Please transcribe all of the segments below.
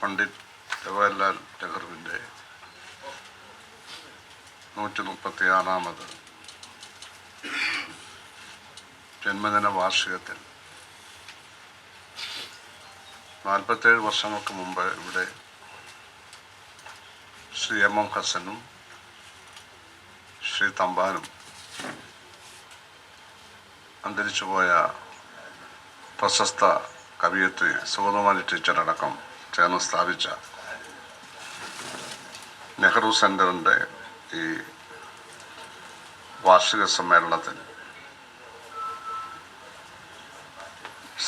പണ്ഡിറ്റ് ജവഹർലാൽ നെഹ്റുവിൻ്റെ 136ാമത് ജന്മദിന വാർഷികത്തിൽ 47 വർഷങ്ങൾക്ക് മുമ്പ് ഇവിടെ ശ്രീ എം എം ഹസനും ശ്രീ തമ്പാനും അന്തരിച്ചുപോയ പ്രശസ്ത കവിയത്രി സുഗതകുമാരി ടീച്ചറടക്കം ചേർന്ന് സ്ഥാപിച്ച നെഹ്റു സെൻ്ററിൻ്റെ ഈ വാർഷിക സമ്മേളനത്തിൽ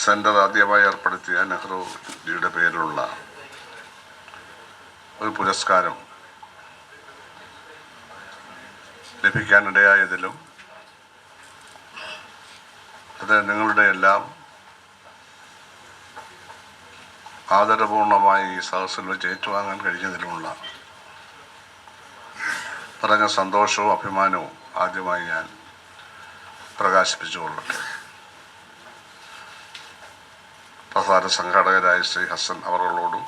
സെൻ്റർ ആദ്യമായി ഏർപ്പെടുത്തിയ നെഹ്റുജിയുടെ പേരിലുള്ള ഒരു പുരസ്കാരം ലഭിക്കാനിടയായതിലും അത് നിങ്ങളുടെ എല്ലാം ആദരപൂർണമായി ഈ സദസ്സിൽ വെച്ച് ഏറ്റുവാങ്ങാൻ കഴിഞ്ഞതിലുമുള്ള പറഞ്ഞ സന്തോഷവും അഭിമാനവും ആദ്യമായി ഞാൻ പ്രകാശിപ്പിച്ചുകൊള്ളട്ടെ. പ്രധാന സംഘാടകരായ ശ്രീ ഹസൻ അവர்களോടും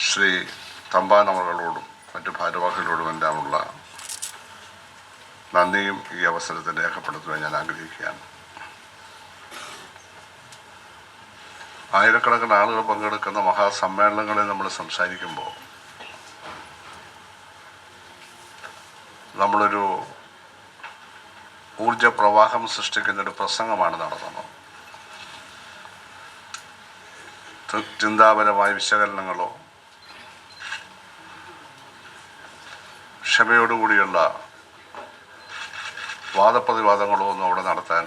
ശ്രീ തമ്പാൻ അവர்களോടും മറ്റു ഭാരവാഹികളോടും എല്ലാമുള്ള നന്ദിയും ഈ അവസരത്തിൽ രേഖപ്പെടുത്തുവാൻ ഞാൻ ആഗ്രഹിക്കുകയാണ്. ആയിരക്കണക്കിന് ആളുകൾ പങ്കെടുക്കുന്ന മഹാസമ്മേളനങ്ങളിൽ നമ്മൾ സംസാരിക്കുമ്പോൾ നമ്മളൊരു ഊർജപ്രവാഹം സൃഷ്ടിക്കുന്നൊരു പ്രസംഗമാണ് നടത്തുന്നത്. ചിന്താപരമായ വിശകലനങ്ങളോ ക്ഷമയോടുകൂടിയുള്ള വാദപ്രതിവാദങ്ങളോ ഒന്നും അവിടെ നടത്താൻ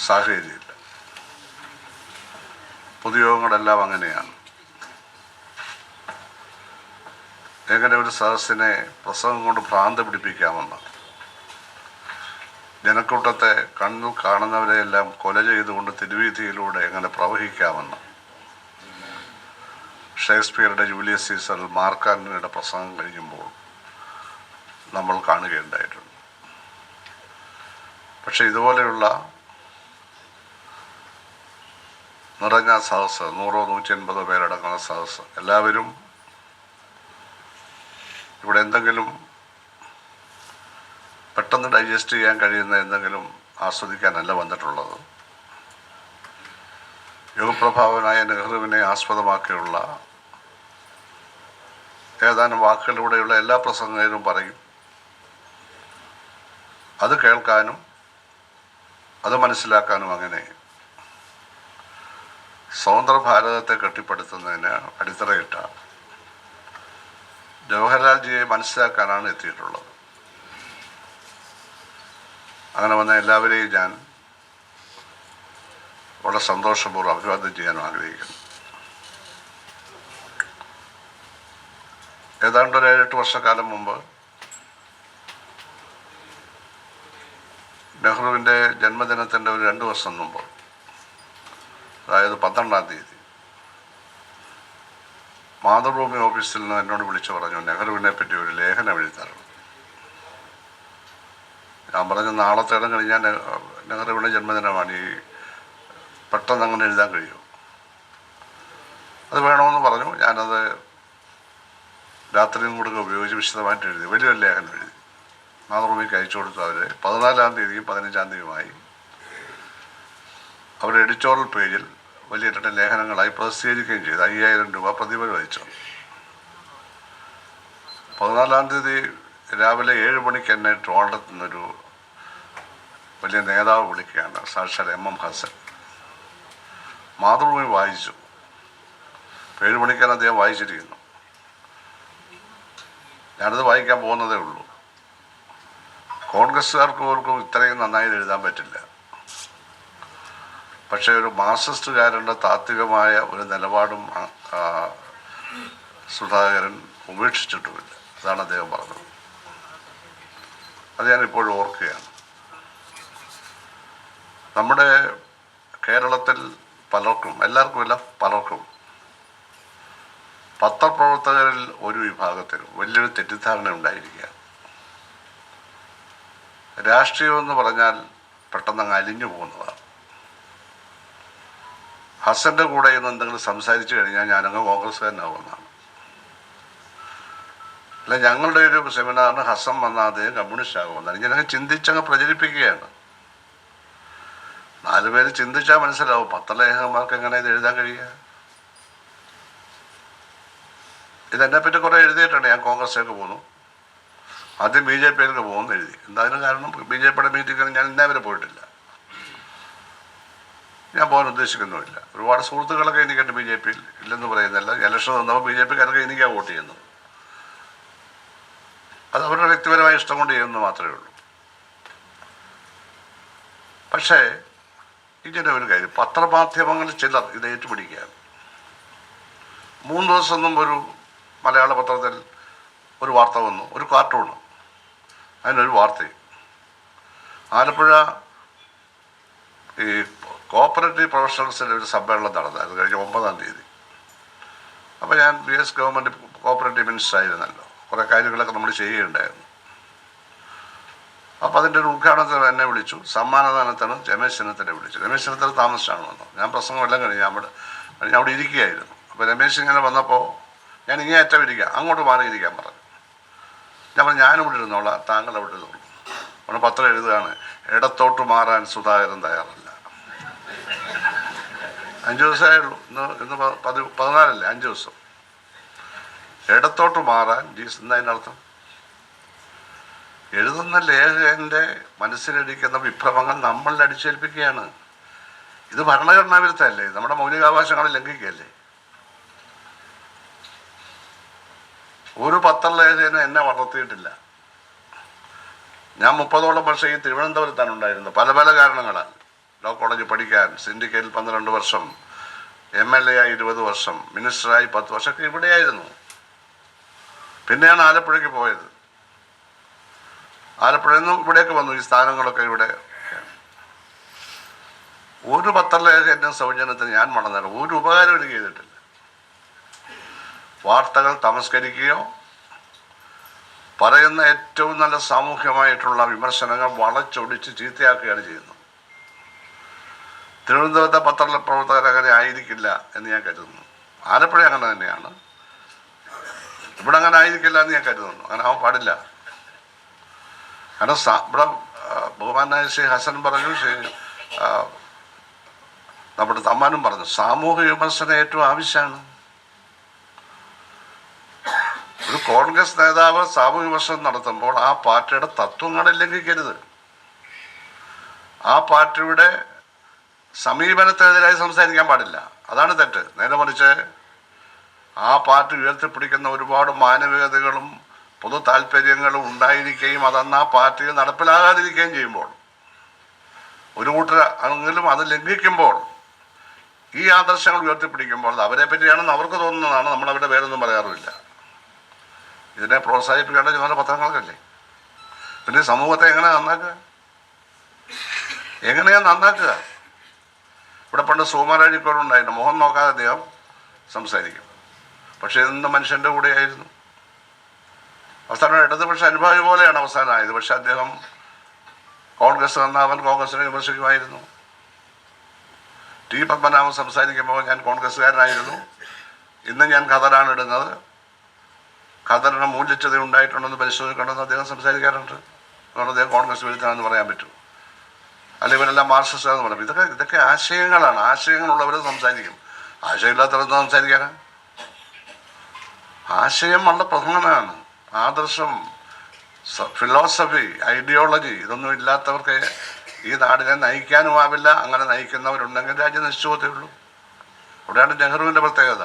സാഹചര്യമില്ല. പൊതുയോഗങ്ങളെല്ലാം അങ്ങനെയാണ്. എങ്ങനെ ഒരു സദസ്സിനെ പ്രസംഗം കൊണ്ട് ഭ്രാന്ത് പിടിപ്പിക്കാമെന്ന്, ജനക്കൂട്ടത്തെ കണ്ണിൽ കാണുന്നവരെയെല്ലാം കൊല ചെയ്തുകൊണ്ട് തിരുവീതിയിലൂടെ എങ്ങനെ പ്രവഹിക്കാമെന്ന് ഷേക്സ്പിയറുടെ ജൂലിയസ് സീസറിൽ മാർക്ക് ആന്റണിയുടെ പ്രസംഗം കഴിയുമ്പോൾ നമ്മൾ കാണുകയുണ്ടായിട്ടുണ്ട്. പക്ഷെ ഇതുപോലെയുള്ള നിറഞ്ഞ സദസ്സ്, 100-150 പേരടങ്ങുന്ന സദസ്സ്, എല്ലാവരും ഇവിടെ എന്തെങ്കിലും പെട്ടെന്ന് ഡൈജസ്റ്റ് ചെയ്യാൻ കഴിയുന്ന എന്തെങ്കിലും ആസ്വദിക്കാനല്ല വന്നിട്ടുള്ളത്. യുഗപ്രഭാവനായ നെഹ്റുവിനെ ആസ്പദമാക്കിയുള്ള ഏതാനും വാക്കുകളിലൂടെയുള്ള എല്ലാ പ്രസംഗങ്ങളും പറയും. അത് കേൾക്കാനും അത് മനസ്സിലാക്കാനും അങ്ങനെ സ്വതന്ത്ര ഭാരതത്തെ കെട്ടിപ്പടുത്തുന്നതിന് അടിത്തറയിട്ട ജവഹർലാൽജിയെ മനസ്സിലാക്കാനാണ് എത്തിയിട്ടുള്ളത്. അങ്ങനെ വന്ന എല്ലാവരെയും ഞാൻ വളരെ സന്തോഷപൂർവ്വം അഭിവാദ്യം ചെയ്യാൻ ആഗ്രഹിക്കുന്നു. ഏതാണ്ട് ഒരു 7-8 വർഷക്കാലം മുമ്പ് നെഹ്റുവിൻ്റെ ജന്മദിനത്തിൻ്റെ ഒരു 2 ദിവസം മുമ്പ്, അതായത് 12-ാം തീയതി, മാതൃഭൂമി ഓഫീസിൽ നിന്ന് എന്നോട് വിളിച്ചു പറഞ്ഞു, നെഹ്റുവിനെ പറ്റി ഒരു ലേഖനം എഴുതാറുണ്ട്. ഞാൻ പറഞ്ഞു, നാളത്തേടം കഴിഞ്ഞാൽ നെഹ്റുവിൻ്റെ ജന്മദിനമാണ്, ഈ പെട്ടെന്ന് അങ്ങനെ എഴുതാൻ കഴിയുമോ? അത് വേണമെന്ന് പറഞ്ഞു. ഞാനത് രാത്രിയും കൂടെ ഉപയോഗിച്ച് വിശദമായിട്ട് എഴുതി, വലിയൊരു ലേഖനം എഴുതി മാതൃഭൂമിക്ക് അയച്ചു കൊടുത്തു. അവർ 14-ാം തീയതിയും 15-ാം തീയതിയുമായി അവരുടെ എഡിറ്റോറിയൽ പേജിൽ വലിയ 2 ലേഖനങ്ങളായി പ്രസിദ്ധീകരിക്കുകയും ചെയ്തു. 5000 രൂപ പ്രതിഫലം അയച്ചു. 14-ാം തീയതി രാവിലെ 7 മണിക്ക് എന്നെ ട്രിവാൻഡ്രത്ത് നിന്നൊരു വലിയ നേതാവ് വിളിക്കുകയാണ്, സാക്ഷാൽ എം എം ഹസൻ. മാതൃഭൂമി വായിച്ചു. 7 മണിക്കാണ് അദ്ദേഹം വായിച്ചിരിക്കുന്നു. ഞാനത് വായിക്കാൻ പോകുന്നതേ ഉള്ളൂ. കോൺഗ്രസ്സുകാർക്ക് പോലും ഇത്രയും നന്നായി എഴുതാൻ പറ്റില്ല. പക്ഷേ ഒരു മാർക്സിസ്റ്റുകാരൻ്റെ താത്വികമായ ഒരു നിലപാടും സുധാകരൻ ഉപേക്ഷിച്ചിട്ടുമില്ല. അതാണ് അദ്ദേഹം പറഞ്ഞത്. അത് ഞാനിപ്പോഴും ഓർക്കുകയാണ്. നമ്മുടെ കേരളത്തിൽ പലർക്കും, എല്ലാവർക്കുമില്ല, പലർക്കും പത്രപ്രവർത്തകരിൽ ഒരു വിഭാഗത്തിനും വലിയൊരു തെറ്റിദ്ധാരണ ഉണ്ടായിരിക്കുക. രാഷ്ട്രീയം എന്ന് പറഞ്ഞാൽ പെട്ടെന്ന് അങ്ങ് അലിഞ്ഞു പോകുന്നതാണ്. ഹസൻ്റെ കൂടെ ഇന്ന് എന്തെങ്കിലും സംസാരിച്ചു കഴിഞ്ഞാൽ ഞാനങ്ങ് കോൺഗ്രസ്സുകാരനാവുമെന്നാണ്. അല്ല, ഞങ്ങളുടെ ഒരു സെമിനാറിന് ഹസൻ വന്നാൽ അദ്ദേഹം കമ്മ്യൂണിസ്റ്റ് ആകുമെന്നാണ്. ഇങ്ങനെയൊക്കെ ചിന്തിച്ചങ്ങ് പ്രചരിപ്പിക്കുകയാണ്. 4 പേര് ചിന്തിച്ചാൽ മനസ്സിലാവും പത്രലേഖകന്മാർക്ക് എങ്ങനെ ഇത് എഴുതാൻ കഴിയുക. ഇതെന്നെപ്പറ്റി കുറേ എഴുതിയിട്ടുണ്ട്. ഞാൻ കോൺഗ്രസ്സിലേക്ക് പോകുന്നു, ആദ്യം BJPയിലേക്ക് പോകുമെന്ന് എഴുതി. എന്തായാലും കാരണം BJPയുടെ മീറ്റിങ്ങിന് ഞാൻ ഇന്നേ വരെ പോയിട്ടില്ല. ഞാൻ പോകാൻ ഉദ്ദേശിക്കുന്നുമില്ല. ഒരുപാട് സുഹൃത്തുക്കളൊക്കെ എനിക്കുണ്ട് BJPയിൽ, ഇല്ലെന്ന് പറയുന്നില്ല. ഇലക്ഷൻ വന്നപ്പോൾ BJPക്കാരൊക്കെ എനിക്കാണ് വോട്ട് ചെയ്യുന്നത്. അത് അവരുടെ വ്യക്തിപരമായ ഇഷ്ടം കൊണ്ട് ചെയ്യുന്നത് മാത്രമേ ഉള്ളൂ. പക്ഷേ ഇങ്ങനെ ഒരു കാര്യം, പത്രമാധ്യമങ്ങളിൽ ചിലർ ഇത് ഏറ്റുപിടിക്കുകയാണ്. 3 ദിവസം മുമ്പ് ഒരു മലയാള പത്രത്തിൽ ഒരു വാർത്ത വന്നു, ഒരു കാർട്ടൂണ്, അതിനൊരു വാർത്തയും. ആലപ്പുഴ ഈ കോപ്പറേറ്റീവ് പ്രൊഫഷണൽസിൻ്റെ ഒരു സമ്മേളനം നടന്നായിരുന്നു കഴിഞ്ഞ 9-ാം തീയതി. അപ്പോൾ ഞാൻ BS ഗവൺമെൻറ് കോപ്പറേറ്റീവ് മിനിസ്റ്റർ ആയിരുന്നല്ലോ, കുറേ കാര്യങ്ങളൊക്കെ നമ്മൾ ചെയ്യുകയുണ്ടായിരുന്നു. അപ്പോൾ അതിൻ്റെ ഒരു ഉദ്ഘാടനത്തിന് എന്നെ വിളിച്ചു. സമ്മാനദാനത്തിന് രമേശ് ചെന്നിത്തല വിളിച്ചു. രമേശ് ചെന്നിത്തല താമസിച്ചാണ് വന്നത്. ഞാൻ പ്രസംഗമെല്ലാം കഴിഞ്ഞ് ഞാൻ അവിടെ ഇരിക്കുകയായിരുന്നു. അപ്പോൾ രമേശ് ഇങ്ങനെ വന്നപ്പോൾ ഞാൻ ഇങ്ങനെ അറ്റം ഇരിക്കുക, അങ്ങോട്ട് മാറിയിരിക്കാൻ പറഞ്ഞു. ഞാൻ പറഞ്ഞു ഞാനിവിടെ ഇരുന്നോളാം, താങ്കൾ അവിടെ ഇരുന്നോളൂ. അവിടെ പത്രം എഴുതുകയാണ്, ഇടത്തോട്ട് മാറാൻ സുധാകരൻ തയ്യാറല്ല. 5 ദിവസമേ ഉള്ളൂ. ഇന്ന് 14 5 ദിവസം. ഇടത്തോട്ട് മാറാൻ എന്നതിനർത്ഥം എഴുതുന്ന ലേഖകൻ്റെ മനസ്സിലിരിക്കുന്ന വിഭ്രമങ്ങൾ നമ്മളിൽ അടിച്ചേൽപ്പിക്കുകയാണ്. ഇത് ഭരണഘടനാ വിരുദ്ധമല്ലേ? നമ്മുടെ മൗലികാവകാശങ്ങൾ ലംഘിക്കുകയല്ലേ? ഒരു പത്രലേഖകനും എന്നെ വളർത്തിയിട്ടില്ല. ഞാൻ 30ഓളം വർഷം ഈ തിരുവനന്തപുരത്താണ് ഉണ്ടായിരുന്നത്. പല പല കാരണങ്ങളാൽ. ലോ കോളേജിൽ പഠിക്കാൻ, സിൻഡിക്കേറ്റിൽ 12 വർഷം, MLA ആയി 20 വർഷം, മിനിസ്റ്ററായി 10 വർഷമൊക്കെ ഇവിടെയായിരുന്നു. പിന്നെയാണ് ആലപ്പുഴയ്ക്ക് പോയത്. ആലപ്പുഴയിൽ നിന്നും ഇവിടേക്ക് വന്നു. ഈ സ്ഥാനങ്ങളൊക്കെ ഇവിടെ. ഒരു പത്രലേഖകൻ്റെ സൗജന്യത്തിന് ഞാൻ വളർന്നേരം ഒരു ഉപകാരം എനിക്ക് ചെയ്തിട്ടില്ല. വാർത്തകൾ തമസ്കരിക്കുകയോ പറയുന്ന ഏറ്റവും നല്ല സാമൂഹ്യമായിട്ടുള്ള വിമർശനങ്ങൾ വളച്ചൊടിച്ച് ചീത്തയാക്കുകയാണ് ചെയ്യുന്നത്. തിരുവനന്തപുരത്തെ പത്രപ്രവർത്തകർ അങ്ങനെ ആയിരിക്കില്ല എന്ന് ഞാൻ കരുതുന്നു. ആലപ്പുഴ അങ്ങനെ തന്നെയാണ്. ഇവിടെ അങ്ങനെ ആയിരിക്കില്ല എന്ന് ഞാൻ കരുതുന്നു. അങ്ങനെ ആവാൻ പാടില്ല. കാരണം ഇവിടെ ബഹുമാനായ ശ്രീ ഹസൻ പറഞ്ഞു, നമ്മുടെ തമ്മാനും പറഞ്ഞു, സാമൂഹ്യ വിമർശനം ഏറ്റവും ആവശ്യമാണ്. ഒരു കോൺഗ്രസ് നേതാവ് സാമൂഹ്യ വിമർശനം നടത്തുമ്പോൾ ആ പാർട്ടിയുടെ തത്വങ്ങളെ ലംഘിക്കരുത്. ആ പാർട്ടിയുടെ സമീപനത്തിനെതിരായി സംസാരിക്കാൻ പാടില്ല. അതാണ് തെറ്റ്. നേരെ മറിച്ച് ആ പാർട്ടി ഉയർത്തിപ്പിടിക്കുന്ന ഒരുപാട് മാനവികതകളും പൊതു താല്പര്യങ്ങളും ഉണ്ടായിരിക്കുകയും അതന്ന് ആ പാർട്ടിയിൽ നടപ്പിലാകാതിരിക്കുകയും ചെയ്യുമ്പോൾ, ഒരു കൂട്ടർ ആണെങ്കിലും അത് ലംഘിക്കുമ്പോൾ, ഈ ആദർശങ്ങൾ ഉയർത്തിപ്പിടിക്കുമ്പോൾ അവരെ പറ്റിയാണെന്ന് അവർക്ക് തോന്നുന്നതാണ്. നമ്മളവരുടെ പേരൊന്നും പറയാറുമില്ല. ഇതിനെ പ്രോത്സാഹിപ്പിക്കേണ്ട ചുമതല പത്രങ്ങൾക്കല്ലേ? പിന്നെ സമൂഹത്തെ എങ്ങനെയാണ് നന്നാക്കുക? ഇവിടെ പണ്ട് സുകുമാരഴിക്കോടുണ്ടായിരുന്നു. മുഖം നോക്കാതെ അദ്ദേഹം സംസാരിക്കും. പക്ഷേ ഇന്ന് മനുഷ്യൻ്റെ കൂടെയായിരുന്നു. അവസാനം ഇടതുപക്ഷ അനുഭാവി പോലെയാണ് അവസാനമായത്. പക്ഷെ അദ്ദേഹം കോൺഗ്രസ് വന്നവൻ കോൺഗ്രസിനെ വിമർശിക്കുമായിരുന്നു. ടി പത്മനാഭൻ സംസാരിക്കുമ്പോൾ ഞാൻ കോൺഗ്രസ്സുകാരനായിരുന്നു, ഇന്ന് ഞാൻ ഖദറാണ് ഇടുന്നത്, ഖദറിന് മൂല്യച്യുത ഉണ്ടായിട്ടുണ്ടെന്ന് പരിശോധിക്കണമെന്ന് അദ്ദേഹം സംസാരിക്കാറുണ്ട്. അതുകൊണ്ട് അദ്ദേഹം കോൺഗ്രസ് വിരുദ്ധനാണെന്ന് പറയാൻ പറ്റും. അല്ലെങ്കിൽ ഇവരെല്ലാം മാർക്സിസ്റ്റാണെന്ന് പറയും. ഇതൊക്കെ ആശയങ്ങളാണ്. ആശയങ്ങളുള്ളവർ സംസാരിക്കും. ആശയമില്ലാത്തവരൊന്നും സംസാരിക്കാനാണ്. ആശയം വളരെ പ്രധാനമാണ്. ആദർശം, ഫിലോസഫി, ഐഡിയോളജി ഇതൊന്നും ഇല്ലാത്തവർക്ക് ഈ നാടിനെ നയിക്കാനുമാവില്ല. അങ്ങനെ നയിക്കുന്നവരുണ്ടെങ്കിൽ രാജ്യം നശിച്ചു പോകത്തേ ഉള്ളൂ. അവിടെയാണ് നെഹ്റുവിൻ്റെ പ്രത്യേകത.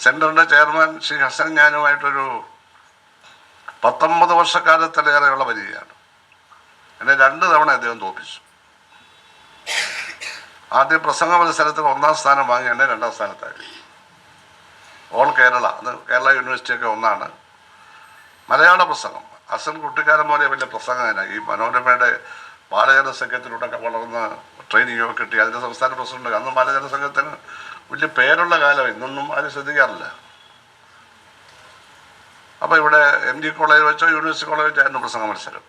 സെൻറ്ററിൻ്റെ ചെയർമാൻ ശ്രീ ഹസൻ ഞാനുമായിട്ടൊരു 19 വർഷക്കാലത്തിലേറെയുള്ള പരിചയമാണ്. എന്നെ 2 തവണ അദ്ദേഹം തോൽപ്പിച്ചു. ആദ്യം പ്രസംഗ മത്സരത്തിൽ 1ാം സ്ഥാനം വാങ്ങി എന്നെ 2ാം സ്ഥാനത്തായി. ഓൾ കേരള, അത് കേരള യൂണിവേഴ്സിറ്റിയൊക്കെ ഒന്നാണ്. മലയാള പ്രസംഗം ഹസൻ കുട്ടിക്കാരൻ പോലെ വലിയ പ്രസംഗമാണ്. ഈ മനോരമയുടെ ബാലജന സംഘത്തിലൂടെയൊക്കെ വളർന്ന് ട്രെയിനിങ്ങൊക്കെ കിട്ടി. അതിൻ്റെ സംസ്ഥാന പ്രസിഡന്റ്. അന്ന് ബാലജന സംഘത്തിന് വലിയ പേരുള്ള കാലം. ഇന്നൊന്നും ആരും ശ്രദ്ധിക്കാറില്ല. അപ്പോൾ ഇവിടെ MG കോളേജ് വെച്ചോ യൂണിവേഴ്സിറ്റി കോളേജ് വെച്ചായിരുന്നു പ്രസംഗ മത്സരം.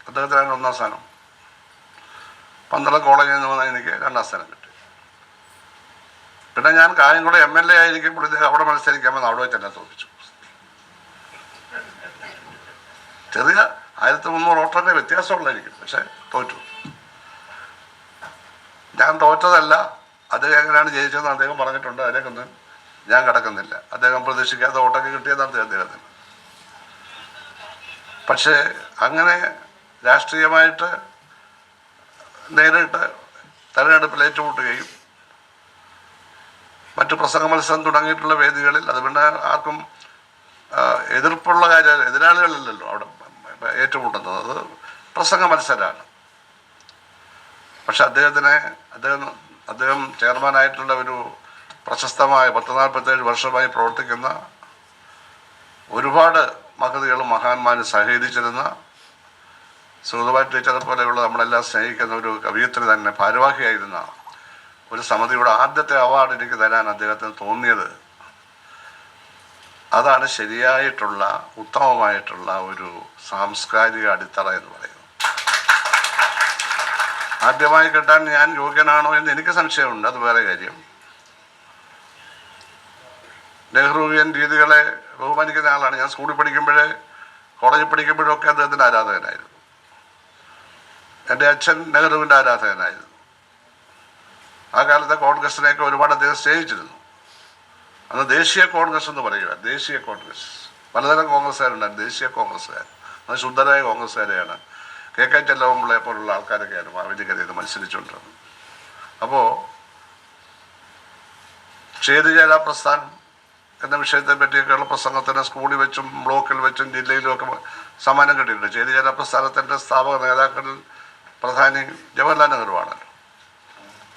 അദ്ദേഹത്തിനാണ് 1ാം സ്ഥാനം. പന്തളം കോളേജിൽ നിന്ന് വന്നാൽ എനിക്ക് 2ാം സ്ഥാനം കിട്ടി. പിന്നെ ഞാൻ കായംകുളം MLA ആയിരിക്കുമ്പോൾ ഇദ്ദേഹം അവിടെ മത്സരിക്കാമെന്ന് അവിടെ വെച്ച് തന്നെ തോന്നിച്ചു. ചെറിയ 1300 വോട്ടറിൻ്റെ വ്യത്യാസമുള്ളായിരിക്കും, പക്ഷെ തോറ്റു. ഞാൻ തോറ്റതല്ല, അദ്ദേഹം എങ്ങനെയാണ് ജയിച്ചതെന്ന് അദ്ദേഹം പറഞ്ഞിട്ടുണ്ട്. അതിലേക്കൊന്നും ഞാൻ കിടക്കുന്നില്ല. അദ്ദേഹം പ്രതീക്ഷിക്കാത്ത വോട്ടൊക്കെ കിട്ടിയതാണ് അദ്ദേഹത്തിന്. പക്ഷേ അങ്ങനെ രാഷ്ട്രീയമായിട്ട് നേരിട്ട് തെരഞ്ഞെടുപ്പിൽ ഏറ്റുമുട്ടുകയും മറ്റ് പ്രസംഗ മത്സരം തുടങ്ങിയിട്ടുള്ള വേദികളിൽ അത് പിന്നെ ആർക്കും എതിർപ്പുള്ള കാര്യം, എതിരാളികളില്ലല്ലോ അവിടെ ഏറ്റുമുട്ടുന്നത്, അത് പ്രസംഗ മത്സരമാണ്. പക്ഷെ അദ്ദേഹം ചെയർമാനായിട്ടുള്ള ഒരു പ്രശസ്തമായ 47 വർഷമായി പ്രവർത്തിക്കുന്ന ഒരുപാട് മഹതികളും മഹാന്മാരും സഹകരിച്ചിരുന്ന സുഗതകുമാരി ടീച്ചറെ പോലെയുള്ള നമ്മളെല്ലാം സ്നേഹിക്കുന്ന ഒരു കവിയത്രി തന്നെ ഭാരവാഹിയായിരുന്ന ഒരു സമിതിയുടെ ആദ്യത്തെ അവാർഡ് എനിക്ക് തരാൻ അദ്ദേഹത്തിന് തോന്നിയത് അതാണ് ശരിയായിട്ടുള്ള ഉത്തമമായിട്ടുള്ള ഒരു സാംസ്കാരിക അടിത്തറ എന്ന് പറയുന്നത്. ആദ്യമായി കിട്ടാൻ ഞാൻ യോഗ്യനാണോ എന്ന് എനിക്ക് സംശയമുണ്ട്, അത് വേറെ കാര്യം. നെഹ്റുവിയൻ രീതികളെ ബഹുമാനിക്കുന്ന ആളാണ്. ഞാൻ സ്കൂളിൽ പഠിക്കുമ്പോഴേ കോളേജിൽ പഠിക്കുമ്പോഴൊക്കെ അദ്ദേഹത്തിൻ്റെ ആരാധകനായിരുന്നു. എൻ്റെ അച്ഛൻ നെഹ്റുവിൻ്റെ ആരാധകനായിരുന്നു. ആ കാലത്തെ കോൺഗ്രസിനെയൊക്കെ ഒരുപാട് അദ്ദേഹം സ്നേഹിച്ചിരുന്നു. അന്ന് ദേശീയ കോൺഗ്രസ് എന്ന് പറയുക, ദേശീയ കോൺഗ്രസ്, പലതരം കോൺഗ്രസ്സുകാരുണ്ടായിരുന്നു. ദേശീയ കോൺഗ്രസ്സുകാർ അത് ശുദ്ധരായ കോൺഗ്രസ്സുകാരെയാണ്. KK ചെല്ലവമ്പിള്ളയെ പോലുള്ള ആൾക്കാരൊക്കെയാണ് മാവേലിക്കരയിൽ മത്സരിച്ചുകൊണ്ടിരുന്നത്. അപ്പോൾ ക്ഷേതിചേര പ്രസ്ഥാനം എന്ന വിഷയത്തെ പറ്റിയൊക്കെയുള്ള പ്രസംഗത്തിന് സ്കൂളിൽ വെച്ചും ബ്ലോക്കിൽ വെച്ചും ജില്ലയിലും ഒക്കെ സമ്മാനം കിട്ടിയിട്ടുണ്ട്. ക്ഷേതിചേര പ്രസ്ഥാനത്തിൻ്റെ സ്ഥാപക നേതാക്കളിൽ പ്രധാനി ജവഹർലാൽ നെഹ്റുവാണല്ലോ.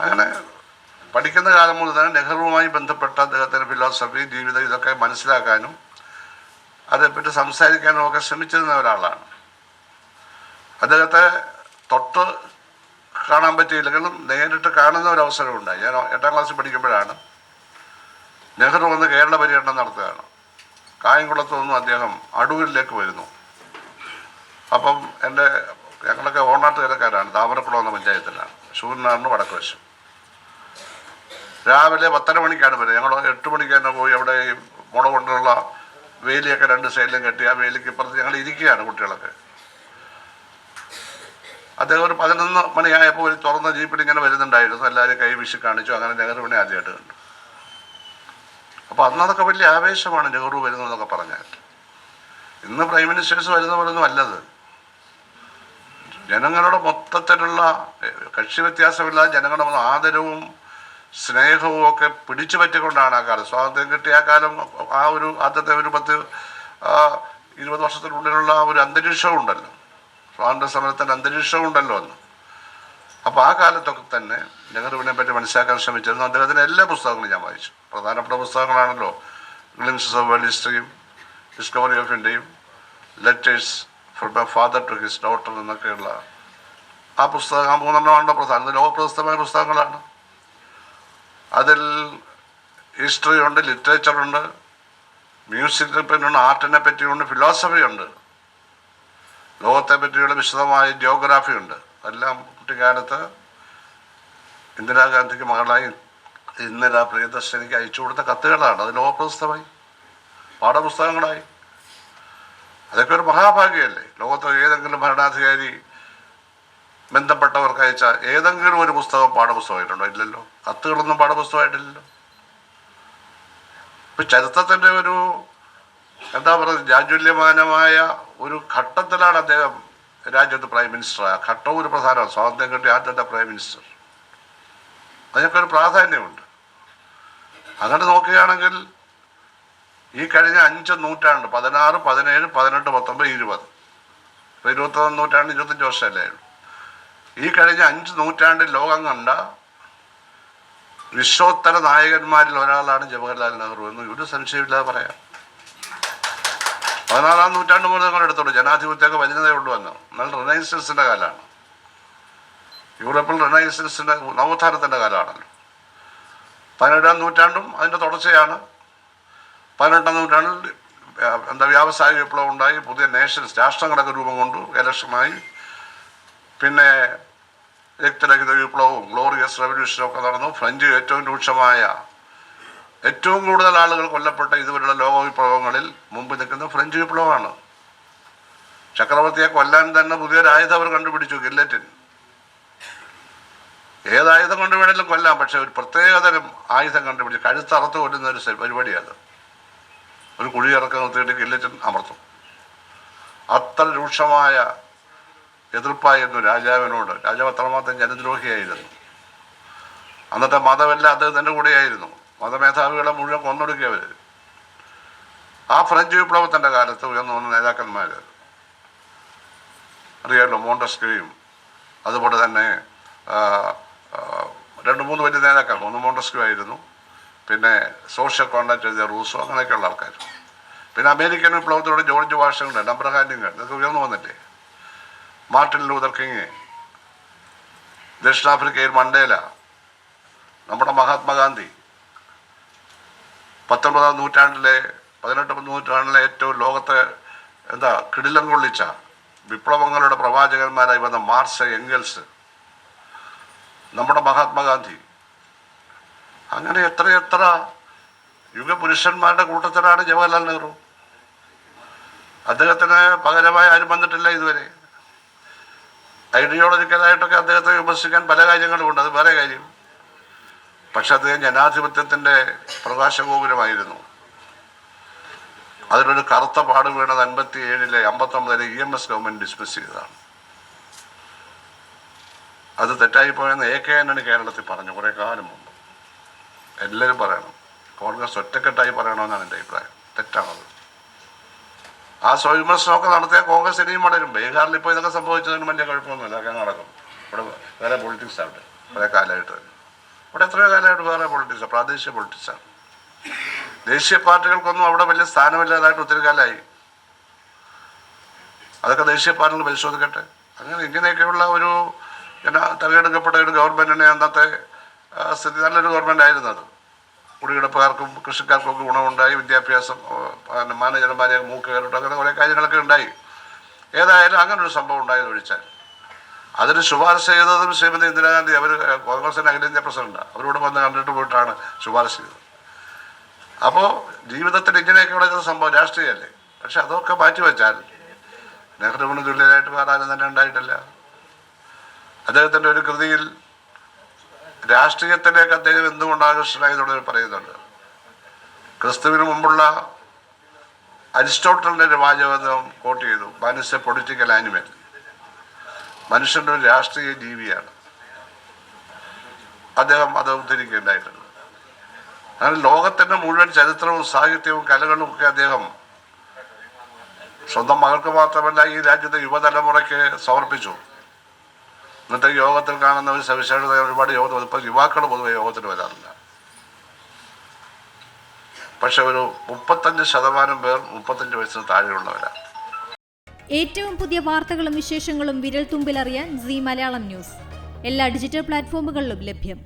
അങ്ങനെ പഠിക്കുന്ന കാലം മുതൽ തന്നെ നെഹ്റുവുമായി ബന്ധപ്പെട്ട അദ്ദേഹത്തിൻ്റെ ഫിലോസഫി, ജീവിതം ഇതൊക്കെ മനസ്സിലാക്കാനും അതേപ്പറ്റി സംസാരിക്കാനും ഒക്കെ ശ്രമിച്ചിരുന്ന ഒരാളാണ്. അദ്ദേഹത്തെ തൊട്ട് കാണാൻ പറ്റിയില്ലെങ്കിലും നേരിട്ട് കാണുന്ന ഒരു അവസരം ഉണ്ടായി. ഞാൻ 8ാം ക്ലാസ്സിൽ പഠിക്കുമ്പോഴാണ് നെഹ്റു വന്ന് കേരള പര്യടനം നടത്തുകയാണ്. കായംകുളത്ത് നിന്നും അദ്ദേഹം അടൂരിലേക്ക് വരുന്നു. അപ്പം ഞങ്ങളൊക്കെ ഓണാട്ടുകരക്കാരാണ്, താമരക്കുളം എന്ന പഞ്ചായത്തിലാണ്, ശൂരനാടിന് വടക്ക് വശം. രാവിലെ 10:30 മണിക്കാണ് വരുന്നത്. ഞങ്ങൾ 8 മണിക്ക് തന്നെ പോയി അവിടെ ഈ മുള കൊണ്ടുള്ള വേലിയൊക്കെ 2 സൈഡിലും കെട്ടി ആ വേലിക്ക് ഇപ്പുറത്ത് ഞങ്ങൾ ഇരിക്കുകയാണ് കുട്ടികളൊക്കെ. അദ്ദേഹം ഒരു 11 മണിയായപ്പോൾ ഒരു തുറന്ന ജീപ്പിൽ ഇങ്ങനെ വരുന്നുണ്ടായിരുന്നു. എല്ലാവരും കൈ വീശി കാണിച്ചു. അങ്ങനെ നെഹ്റുവിനെ ആദ്യമായിട്ട് കണ്ടു. അപ്പോൾ അന്നതൊക്കെ വലിയ ആവേശമാണ് നെഹ്റു വരുന്നതെന്നൊക്കെ പറഞ്ഞാൽ. ഇന്ന് പ്രൈം മിനിസ്റ്റേഴ്സ് വരുന്ന പോലൊന്നും അല്ലത്. ജനങ്ങളുടെ മൊത്തത്തിലുള്ള കക്ഷി വ്യത്യാസമില്ലാതെ ജനങ്ങളുടെ ആദരവും സ്നേഹവും ഒക്കെ പിടിച്ചു പറ്റിക്കൊണ്ടാണ് ആ കാലം, സ്വാതന്ത്ര്യം കിട്ടിയ ആ കാലം, ആ ഒരു ആദ്യത്തെ ഒരു 10-20 വർഷത്തിനുള്ളിലുള്ള ഒരു അന്തരീക്ഷവും ഉണ്ടല്ലോ, സ്വാതന്ത്ര്യ സമരത്തിൻ്റെ അന്തരീക്ഷവും ഉണ്ടല്ലോ അന്ന്. അപ്പോൾ ആ കാലത്തൊക്കെ തന്നെ നെഹ്റുവിനെ പറ്റി മനസ്സിലാക്കാൻ ശ്രമിച്ചിരുന്നു. അദ്ദേഹത്തിൻ്റെ എല്ലാ പുസ്തകങ്ങളും ഞാൻ വായിച്ചു. പ്രധാനപ്പെട്ട പുസ്തകങ്ങളാണല്ലോ ഗ്ലിംസസ് ഓഫ് വേൾഡ് ഹിസ്റ്ററിയും ഡിസ്കവറി ഓഫ് ഇന്ത്യയും letters from a father to his daughter എന്നൊക്കെയുള്ള ആ പുസ്തകം. ആ 3 എണ്ണമാണല്ലോ പ്രധാനം. ലോകപ്രശസ്തമായ പുസ്തകങ്ങളാണ്. അതിൽ ഹിസ്റ്ററി ഉണ്ട്, ലിറ്ററേച്ചറുണ്ട്, മ്യൂസിക്കിനെ പറ്റിയുണ്ട്, ആർട്ടിനെ പറ്റിയുണ്ട്, ഫിലോസഫി ഉണ്ട്, ലോകത്തെ പറ്റിയുള്ള വിശദമായ ജിയോഗ്രാഫി ഉണ്ട്. എല്ലാം കുട്ടിക്കാലത്ത് ഇന്ദിരാഗാന്ധിക്ക് മകളായി ഇന്ദിരാ പ്രിയദർശനിക്ക് അയച്ചു കൊടുത്ത കത്തുകളാണ്. അത് ലോകപ്രശസ്തമായി പാഠപുസ്തകങ്ങളായി. അതൊക്കെ ഒരു മഹാഭാഗ്യമല്ലേ? ലോകത്ത് ഏതെങ്കിലും ഭരണാധികാരി ബന്ധപ്പെട്ടവർക്ക് അയച്ച ഏതെങ്കിലും ഒരു പുസ്തകം പാഠപുസ്തകമായിട്ടുണ്ടോ? ഇല്ലല്ലോ. കത്തുകളൊന്നും പാഠപുസ്തകമായിട്ടില്ലല്ലോ. ഇപ്പം ചരിത്രത്തിൻ്റെ ഒരു എന്താ പറയുക, ജാജ്വല്യമാനമായ ഒരു ഘട്ടത്തിലാണ് അദ്ദേഹം രാജ്യത്ത് പ്രൈം മിനിസ്റ്റർ. ആ ഘട്ടവും ഒരു പ്രധാനമാണ്. സ്വാതന്ത്ര്യം കിട്ടിയ ആദ്യത്തെ പ്രൈം മിനിസ്റ്റർ. അതിനൊക്കെ ഒരു പ്രാധാന്യമുണ്ട്. അങ്ങനെ നോക്കുകയാണെങ്കിൽ ഈ കഴിഞ്ഞ 5 നൂറ്റാണ്ട് 16, 17, 18, 19, 20 ഇപ്പോൾ 21 നൂറ്റാണ്ട് 25 വർഷമല്ലേ ഉള്ളൂ. ഈ കഴിഞ്ഞ 5 നൂറ്റാണ്ടിൽ ലോകം കണ്ട വിശ്വോത്തര നായകന്മാരിൽ ഒരാളാണ് ജവഹർലാൽ നെഹ്റു എന്ന് ഒരു സംശയമില്ലാതെ പറയാം. 16-ാം നൂറ്റാണ്ട് മുതൽ നിങ്ങൾ എടുത്തോളൂ, ജനാധിപത്യമൊക്കെ വരുന്നതേ ഉള്ളൂ എന്ന്. എന്നാൽ റിനൈസൻസിൻ്റെ കാലമാണ്. യൂറോപ്പിൽ റിനൈസൻസിൻ്റെ നവോത്ഥാനത്തിൻ്റെ കാലമാണല്ലോ. 17-ാം നൂറ്റാണ്ടും അതിൻ്റെ തുടർച്ചയാണ്. 18-ാം നൂറ്റാണ്ടിൽ വ്യാവസായിക വിപ്ലവം ഉണ്ടായി, പുതിയ നേഷൻസ് രാഷ്ട്രങ്ങളൊക്കെ രൂപം കൊണ്ടു, ഇലക്ഷനായി. പിന്നെ രക്തരഹിത വിപ്ലവവും ഗ്ലോറിയസ് റെവല്യൂഷനും ഒക്കെ നടന്നു. ഫ്രഞ്ച് ഏറ്റവും രൂക്ഷമായ, ഏറ്റവും കൂടുതൽ ആളുകൾ കൊല്ലപ്പെട്ട ഇതുവരെയുള്ള ലോക വിപ്ലവങ്ങളിൽ മുമ്പ് നിൽക്കുന്ന ഫ്രഞ്ച് വിപ്ലവമാണ്. ചക്രവർത്തിയെ കൊല്ലാൻ തന്നെ പുതിയൊരു ആയുധം അവർ കണ്ടുപിടിച്ചു, ഗില്ലറ്റിൻ. ഏതായുധം കൊണ്ട് വേണമെങ്കിലും കൊല്ലാം, പക്ഷെ ഒരു പ്രത്യേകതരം ആയുധം കണ്ടുപിടിച്ച് കഴുത്തറുത്ത് കൊല്ലുന്ന ഒരു പരിപാടിയാണ്. ഒരു കുഴി ഇറക്കം നിർത്തിയിട്ട് ഗില്ലറ്റിൻ അമർത്തും. അത്ര രൂക്ഷമായ എതിർപ്പായിരുന്നു രാജാവിനോട്. രാജാവ് അത്രമാത്രം ജനദ്രോഹിയായിരുന്നു. അന്നത്തെ മതമെല്ലാം അദ്ദേഹത്തിൻ്റെ കൂടെയായിരുന്നു. മതമേധാവികളെ മുഴുവൻ കൊന്നൊടുക്കിയവർ. ആ ഫ്രഞ്ച് വിപ്ലവത്തിൻ്റെ കാലത്ത് ഉയർന്നു വന്ന നേതാക്കന്മാർ അറിയാമല്ലോ, മോണ്ടസ്ക്യൂയും അതുപോലെ തന്നെ 2-3 വലിയ നേതാക്കൾ. ഒന്ന് മോണ്ടസ്ക്യൂ ആയിരുന്നു, പിന്നെ സോഷ്യൽ കോൺട്രാക്ട് എഴുതിയ റൂസോ, അങ്ങനെയൊക്കെയുള്ള ആൾക്കാർ. പിന്നെ അമേരിക്കൻ വിപ്ലവത്തിലൂടെ ജോർജ് വാഷിംഗ്ടൺ, അബ്രഹാം ലിങ്കൺ, ഇതൊക്കെ ഉയർന്നു വന്നില്ലേ. മാർട്ടിൻ ലൂതർ കിങ്, ദക്ഷിണാഫ്രിക്കയിൽ മണ്ടേല, നമ്മുടെ മഹാത്മാഗാന്ധി. 19-ാം നൂറ്റാണ്ടിലെ 18ാം നൂറ്റാണ്ടിലെ ഏറ്റവും ലോകത്തെ കിടിലം കൊള്ളിച്ച വിപ്ലവങ്ങളുടെ പ്രവാചകന്മാരായി വന്ന മാർക്സ്, എംഗൽസ്, നമ്മുടെ മഹാത്മാഗാന്ധി. അങ്ങനെ എത്രയെത്ര യുഗപുരുഷന്മാരുടെ കൂട്ടത്തിലാണ് ജവഹർലാൽ നെഹ്റു. അദ്ദേഹത്തിന് പകരമായി ആരും വന്നിട്ടില്ല ഇതുവരെ. ഐഡിയോളജിക്കലായിട്ടൊക്കെ അദ്ദേഹത്തെ വിമർശിക്കാൻ പല കാര്യങ്ങളുമുണ്ട്, അത് വേറെ കാര്യം. പക്ഷെ അദ്ദേഹം ജനാധിപത്യത്തിൻ്റെ പ്രകാശഗോപുരമായിരുന്നു. അതിലൊരു കറുത്ത പാട് വീണത് 57-ലെ 59-ലെ EMS ഗവൺമെൻറ് ഡിസ്മിസ് ചെയ്തതാണ്. അത് തെറ്റായിപ്പോയെന്ന് AK ആന്റണി കേരളത്തിൽ പറഞ്ഞു കുറേ കാലം മുമ്പ്. എല്ലാവരും പറയണം, കോൺഗ്രസ് ഒറ്റക്കെട്ടായി പറയണമെന്നാണ് എൻ്റെ അഭിപ്രായം. തെറ്റാണത്. ആ സ്വവിമർശനമൊക്കെ നടത്തിയാൽ കോൺഗ്രസ് ഇനിയും വളരും. ബീഹാറിൽ ഇപ്പോൾ ഇതൊക്കെ സംഭവിച്ചതിന് വലിയ കുഴപ്പമൊന്നുമില്ല, അതൊക്കെ നടക്കും. ഇവിടെ വേറെ പൊളിറ്റിക്സ് ആവട്ടെ, കുറേ കാലമായിട്ട്. ഇവിടെ എത്രയോ കാലമായിട്ട് വേറെ പൊളിറ്റിക്സാണ്, പ്രാദേശിക പൊളിറ്റിക്സാണ്. ദേശീയ പാർട്ടികൾക്കൊന്നും അവിടെ വലിയ സ്ഥാനമില്ലാതായിട്ട് ഒത്തിരി കാലമായി. അതൊക്കെ ദേശീയ പാർട്ടികൾ പരിശോധിക്കട്ടെ. അങ്ങനെ ഇങ്ങനെയൊക്കെയുള്ള ഒരു തിരഞ്ഞെടുക്കപ്പെട്ട ഒരു ഗവൺമെൻറ്റിനെ അന്നത്തെ സ്ഥിതി നല്ലൊരു ഗവൺമെൻറ് ആയിരുന്നത്. കുടികിടപ്പുകാർക്കും കൃഷിക്കാർക്കും ഒക്കെ ഗുണമുണ്ടായി. വിദ്യാഭ്യാസം, മാനേജർമാരെ മൂക്ക് കയറിട്ട് അങ്ങനെ കുറേ കാര്യങ്ങളൊക്കെ ഉണ്ടായി. ഏതായാലും അങ്ങനൊരു സംഭവം ഉണ്ടായെന്ന് ഒഴിച്ചാൽ അതിന് ശുപാർശ ചെയ്തതും ശ്രീമതി ഇന്ദിരാഗാന്ധി. അവർ കോൺഗ്രസിൻ്റെ അഖിലേന്ത്യാ പ്രസിഡന്റാണ്. അവരോട് വന്ന് കണ്ടിട്ട് പോയിട്ടാണ് ശുപാർശ ചെയ്തത്. അപ്പോൾ ജീവിതത്തിൽ ഇങ്ങനെയൊക്കെയുള്ള സംഭവം രാഷ്ട്രീയമല്ലേ. പക്ഷെ അതൊക്കെ മാറ്റിവെച്ചാൽ നെഹ്റുവിന് തുല്യരായിട്ട് വേറെ ആരും തന്നെ ഉണ്ടായിട്ടില്ല. അദ്ദേഹത്തിൻ്റെ ഒരു കൃതിയിൽ രാഷ്ട്രീയത്തിലേക്ക് അദ്ദേഹം എന്തുകൊണ്ട് ആകർഷകനായതുകൊണ്ട് പറയുന്നുണ്ട്. ക്രിസ്തുവിന് മുമ്പുള്ള അരിസ്റ്റോട്ടലിൻ്റെ ഒരു വാചകം കോട്ട് ചെയ്തു, man is A political animal. മനുഷ്യൻ്റെ ഒരു രാഷ്ട്രീയ ജീവിയാണ്. അദ്ദേഹം അത് ഉദ്ധരിക്കുകയുണ്ടായിട്ടുണ്ട്. അങ്ങനെ ലോകത്തിൻ്റെ മുഴുവൻ ചരിത്രവും സാഹിത്യവും കലകളും ഒക്കെ അദ്ദേഹം സ്വന്തം മകൾക്ക് മാത്രമല്ല ഈ രാജ്യത്തെ യുവതലമുറയ്ക്ക് സമർപ്പിച്ചു. ഇന്നത്തെ യോഗത്തിൽ കാണുന്ന ഒരു സവിശേഷത, ഒരുപാട് യോഗത്തിൽ ഇപ്പോൾ യുവാക്കൾ പൊതുവെ യോഗത്തിന് വരാറില്ല. പക്ഷെ ഒരു 35% പേർ 35 വയസ്സിന് താഴെയുള്ളവരാണ്. ഏറ്റവും പുതിയ വാർത്തകളും വിശേഷങ്ങളും വിരൽ തുമ്പിലറിയാൻ സീ മലയാളം ന്യൂസ് എല്ലാ ഡിജിറ്റൽ പ്ലാറ്റ്ഫോമുകളിലും ലഭ്യം.